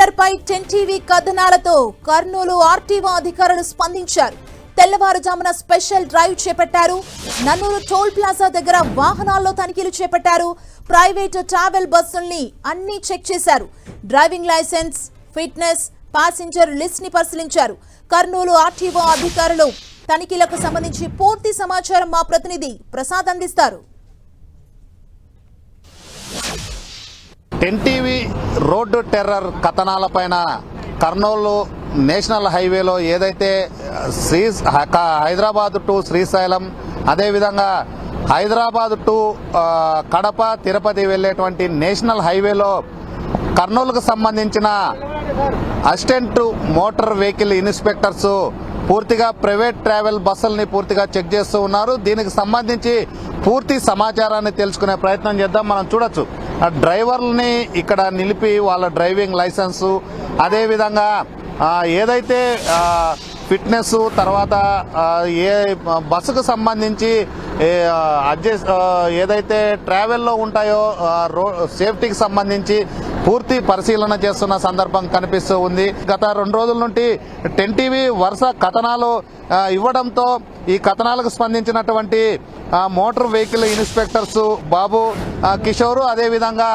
టెర్రర్పై 10 TV కథనాలతో Kurnool RTO అధికారులు స్పందించారు. తెల్లవారుజామున స్పెషల్ డ్రైవ్ చేపట్టారు. నన్నూరు టోల్ ప్లాజా దగ్గర వాహనాల్లో తనిఖీలు చేపట్టారు. ప్రైవేట్ ట్రావెల్ బస్సుల్ని అన్ని చెక్ చేశారు. Driving licence, fitness, passenger list ని పరిశీలించారు. కర్నూలు ఆర్టీఓ అధికారులు తనిఖీలకు సంబంధించి పూర్తి సమాచారం మా ప్రతినిధి ప్రసాద్ అందిస్తారు. 10 టీవీ రోడ్డు టెర్రర్ కథనాలపైన కర్నూలు నేషనల్ హైవేలో ఏదైతే హైదరాబాద్ టు శ్రీశైలం, అదేవిధంగా హైదరాబాద్ టు కడప, తిరుపతి వెళ్లేటువంటి నేషనల్ హైవేలో కర్నూలుకు సంబంధించిన అసిస్టెంట్ మోటార్ వెహికల్ ఇన్స్పెక్టర్స్ పూర్తిగా ప్రైవేట్ ట్రావెల్ బస్సుల్ని పూర్తిగా చెక్ చేస్తూ ఉన్నారు. దీనికి సంబంధించి పూర్తి సమాచారాన్ని తెలుసుకునే ప్రయత్నం చేద్దాం. మనం చూడొచ్చు, డ్రైవర్లని ఇక్కడ నిలిపి వాళ్ళ డ్రైవింగ్ లైసెన్సు, అదేవిధంగా ఏదైతే ఫిట్నెస్, తర్వాత ఏ బస్సుకు సంబంధించి ఏదైతే ట్రావెల్లో ఉంటాయో సేఫ్టీకి సంబంధించి పూర్తి పరిశీలన చేస్తున్న సందర్భం కనిపిస్తూ ఉంది. గత 2 రోజుల నుండి 10 టీవీ వరుస కథనాలు ఇవ్వడంతో ఈ కథనాలకు స్పందించినటువంటి మోటార్ వెహికల్ ఇన్స్పెక్టర్స్ బాబు, కిషోర్, అదేవిధంగా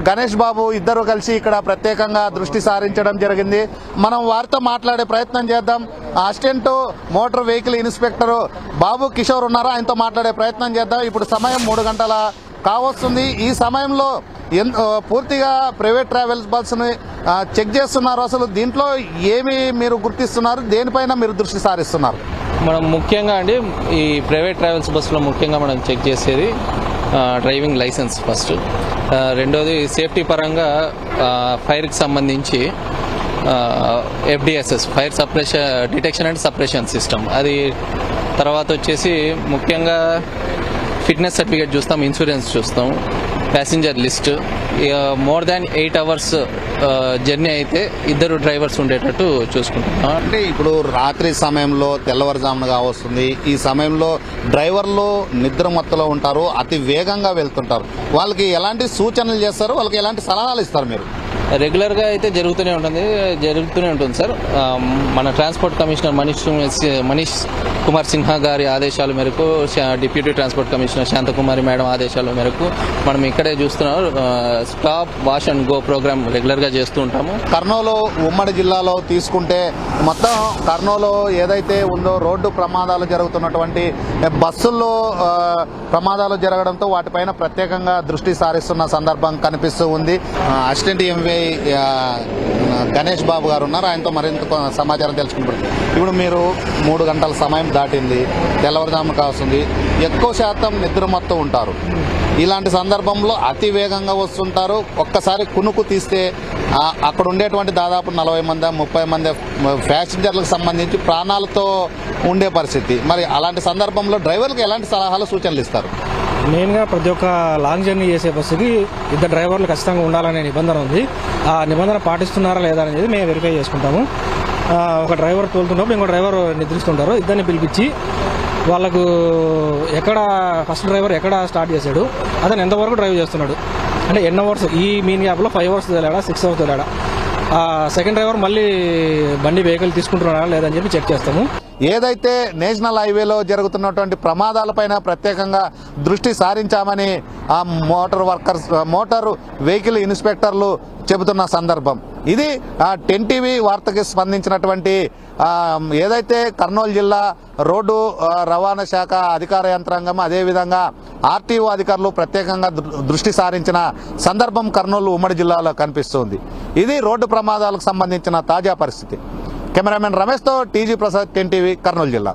గణేష్ బాబు ఇద్దరు కలిసి ఇక్కడ ప్రత్యేకంగా దృష్టి సారించడం జరిగింది. మనం వారితో మాట్లాడే ప్రయత్నం చేద్దాం. అసిస్టెంట్ మోటార్ వెహికల్ ఇన్స్పెక్టర్ బాబు, కిషోర్ ఉన్నారు, ఆయనతో మాట్లాడే ప్రయత్నం చేద్దాం. ఇప్పుడు సమయం 3 గంటల కావస్తుంది. ఈ సమయంలో పూర్తిగా ప్రైవేట్ ట్రావెల్స్ బస్సుని చెక్ చేస్తున్నారు. అసలు దీంట్లో ఏమి మీరు గుర్తిస్తున్నారు, దేనిపైన మీరు దృష్టి సారిస్తున్నారు? మనం ముఖ్యంగా అండి ఈ ప్రైవేట్ ట్రావెల్స్ బస్సులో ముఖ్యంగా మనం చెక్ చేసేది డ్రైవింగ్ లైసెన్స్ ఫస్ట్. రెండోది సేఫ్టీ పరంగా ఫైర్కి సంబంధించి FDSS, fire detection and suppression system, అది తర్వాత వచ్చేసి ముఖ్యంగా ఫిట్నెస్ సర్టిఫికేట్ చూస్తాం, ఇన్సూరెన్స్ చూస్తాం, passenger list. More than 8 hours journey అయితే 2 డ్రైవర్స్ ఉండేటట్టు చూసుకుంటాం. అంటే ఇప్పుడు రాత్రి సమయంలో తెల్లవారుజామునగా వస్తుంది. ఈ సమయంలో డ్రైవర్లు నిద్ర మత్తులో ఉంటారు, అతి వేగంగా వెళ్తుంటారు. వాళ్ళకి ఎలాంటి సూచనలు చేస్తారు, వాళ్ళకి ఎలాంటి సలహాలు ఇస్తారు మీరు? రెగ్యులర్గా అయితే జరుగుతూనే ఉంటుంది సార్. మన ట్రాన్స్పోర్ట్ కమిషనర్ మనీష్ కుమార్ సిన్హా గారి ఆదేశాల మేరకు, deputy transport commissioner Shanthakumari madam ఆదేశాల మేరకు మనం ఇక్కడే చూస్తున్నాం. Stop, wash and go programme రెగ్యులర్గా చేస్తూ ఉంటాము. కర్నూలు ఉమ్మడి జిల్లాలో తీసుకుంటే మొత్తం కర్నూలు ఏదైతే ఉందో రోడ్డు ప్రమాదాలు జరుగుతున్నటువంటి బస్సుల్లో ప్రమాదాలు జరగడంతో వాటిపైన ప్రత్యేకంగా దృష్టి సారిస్తున్న సందర్భం కనిపిస్తూ ఉంది. అసిస్టెంట్ ఎంవై గణేష్ బాబు గారు ఉన్నారు, ఆయనతో మరింత సమాచారం తెలుసుకుంటారు. ఇప్పుడు మీరు 3 గంటల సమయం దాటింది, తెల్లవారుజాము కావస్తుంది, ఎక్కువ శాతం నిద్రమత్తు ఉంటారు. ఇలాంటి సందర్భంలో అతి వేగంగా వస్తుంటారు. ఒక్కసారి కునుకు తీస్తే అక్కడ ఉండేటువంటి దాదాపు 40 మంది 30 మంది ప్యాసింజర్లకు సంబంధించి ప్రాణాలతో ఉండే పరిస్థితి. మరి అలాంటి సందర్భంలో డ్రైవర్లకు ఎలాంటి సలహాలు, సూచనలు ఇస్తారు? మెయిన్గా ప్రతి ఒక్క లాంగ్ జర్నీ చేసే బస్సుకి 2 డ్రైవర్లు ఖచ్చితంగా ఉండాలనే నిబంధన ఉంది. ఆ నిబంధన పాటిస్తున్నారా లేదా అనేది మేము వెరిఫై చేసుకుంటాము. ఒక డ్రైవర్ తోలుతున్నప్పుడు ఇంకో డ్రైవర్ నిద్రిస్తుంటారు. ఇద్దరిని పిలిపించి వాళ్ళకు ఫస్ట్ డ్రైవర్ ఎక్కడ స్టార్ట్ చేశాడు, అతను ఎంతవరకు డ్రైవ్ చేస్తున్నాడు, అంటే ఎన్ని అవర్స్, ఈ మీన్ గ్యాప్లో 5 hours తోలాడా, 6 hours తోలాడా, సెకండ్ డ్రైవర్ మళ్ళీ బండి వెహికల్ తీసుకుంటున్నాడా లేదని చెప్పి చెక్ చేస్తాము. ఏదైతే నేషనల్ హైవేలో జరుగుతున్నటువంటి ప్రమాదాలపైన ప్రత్యేకంగా దృష్టి సారించామని ఆ మోటార్ వెహికల్ ఇన్స్పెక్టర్లు చెబుతున్న సందర్భం ఇది. 10 టీవీ వార్తకి స్పందించినటువంటి ఏదైతే కర్నూలు జిల్లా రోడ్డు రవాణా శాఖ అధికార యంత్రాంగం, అదేవిధంగా ఆర్టీఓ అధికారులు ప్రత్యేకంగా దృష్టి సారించిన సందర్భం కర్నూలు ఉమ్మడి జిల్లాలో కనిపిస్తుంది. ఇది రోడ్డు ప్రమాదాలకు సంబంధించిన తాజా పరిస్థితి. కెమెరామెన్ రమేష్తో టీజీ ప్రసాద్, 10 టీవీ, కర్నూలు జిల్లా.